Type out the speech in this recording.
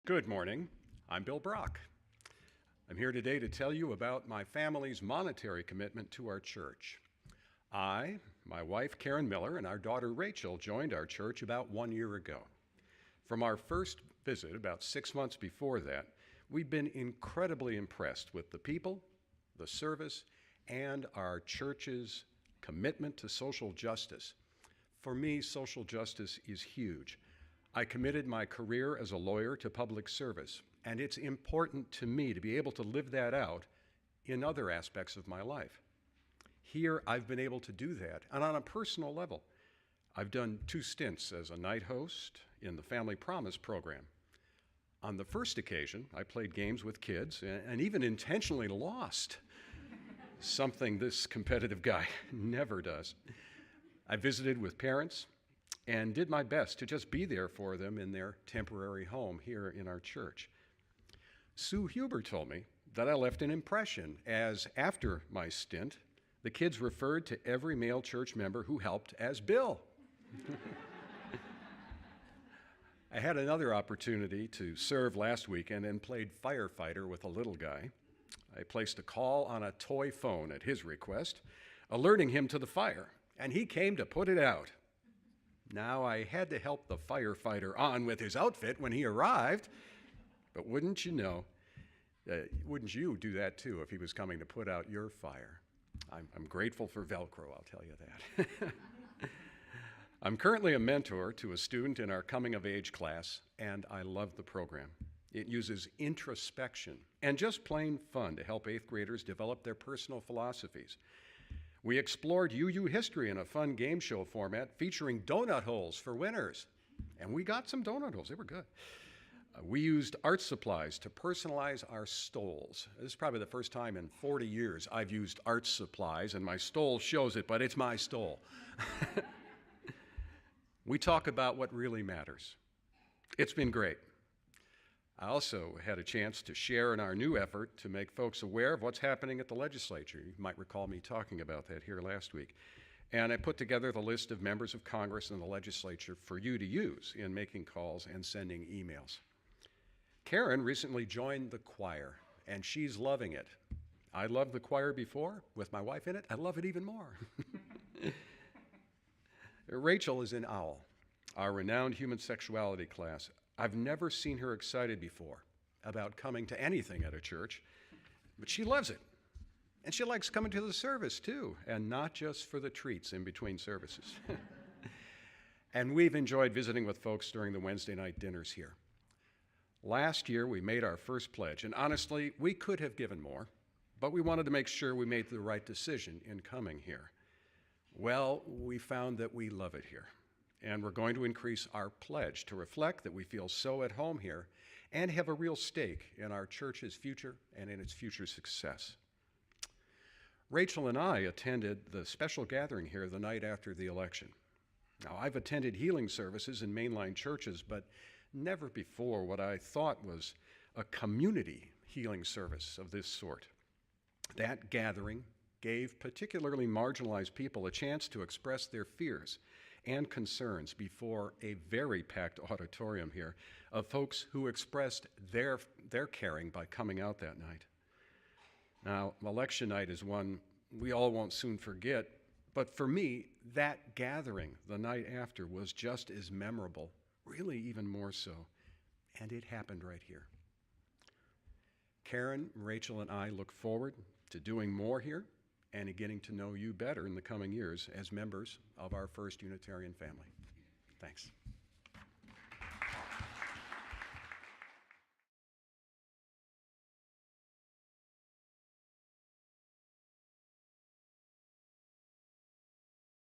Good morning. I'm Bill Brauch. I'm here today to tell you about my family's monetary commitment to our church. I, my wife Karen Miller, and our daughter Rachel joined our church about 1 year ago. From our first visit, about 6 months before that, we've been incredibly impressed with the people, the service, and our church's commitment to social justice. For me, social justice is huge. I committed my career as a lawyer to public service, and it's important to me to be able to live that out in other aspects of my life. Here, I've been able to do that, and on a personal level. I've done 2 stints as a night host in the Family Promise program. On the first occasion, I played games with kids and even intentionally lost, something this competitive guy never does. I visited with parents and did my best to just be there for them in their temporary home here in our church. Sue Huber told me that I left an impression, as after my stint, the kids referred to every male church member who helped as Bill. I had another opportunity to serve last weekend and played firefighter with a little guy. I placed a call on a toy phone at his request, alerting him to the fire, and he came to put it out. Now, I had to help the firefighter on with his outfit when he arrived, but wouldn't you know, wouldn't you do that too if he was coming to put out your fire? I'm grateful for Velcro, I'll tell you that. I'm currently a mentor to a student in our coming of age class, and I love the program. It uses introspection and just plain fun to help 8th graders develop their personal philosophies. We explored UU history in a fun game show format featuring donut holes for winners. And we got some donut holes, they were good. We used art supplies to personalize our stoles. This is probably the first time in 40 years I've used art supplies, and my stole shows it, but it's my stole. We talk about what really matters. It's been great. I also had a chance to share in our new effort to make folks aware of what's happening at the legislature. You might recall me talking about that here last week. And I put together the list of members of Congress and the legislature for you to use in making calls and sending emails. Karen recently joined the choir, and she's loving it. I loved the choir before, with my wife in it. I love it even more. Rachel is in OWL, our renowned human sexuality class. I've never seen her excited before about coming to anything at a church, but she loves it. And she likes coming to the service too, and not just for the treats in between services. And we've enjoyed visiting with folks during the Wednesday night dinners here. Last year, we made our first pledge, and honestly, we could have given more, but we wanted to make sure we made the right decision in coming here. Well, we found that we love it here. And we're going to increase our pledge to reflect that we feel so at home here and have a real stake in our church's future and in its future success. Rachel and I attended the special gathering here the night after the election. Now, I've attended healing services in mainline churches, but never before what I thought was a community healing service of this sort. That gathering gave particularly marginalized people a chance to express their fears and concerns before a very packed auditorium here of folks who expressed their caring by coming out that night. Now, election night is one we all won't soon forget, but for me, that gathering the night after was just as memorable, really even more so, and it happened right here. Karen, Rachel, and I look forward to doing more here and getting to know you better in the coming years as members of our First Unitarian family. Thanks.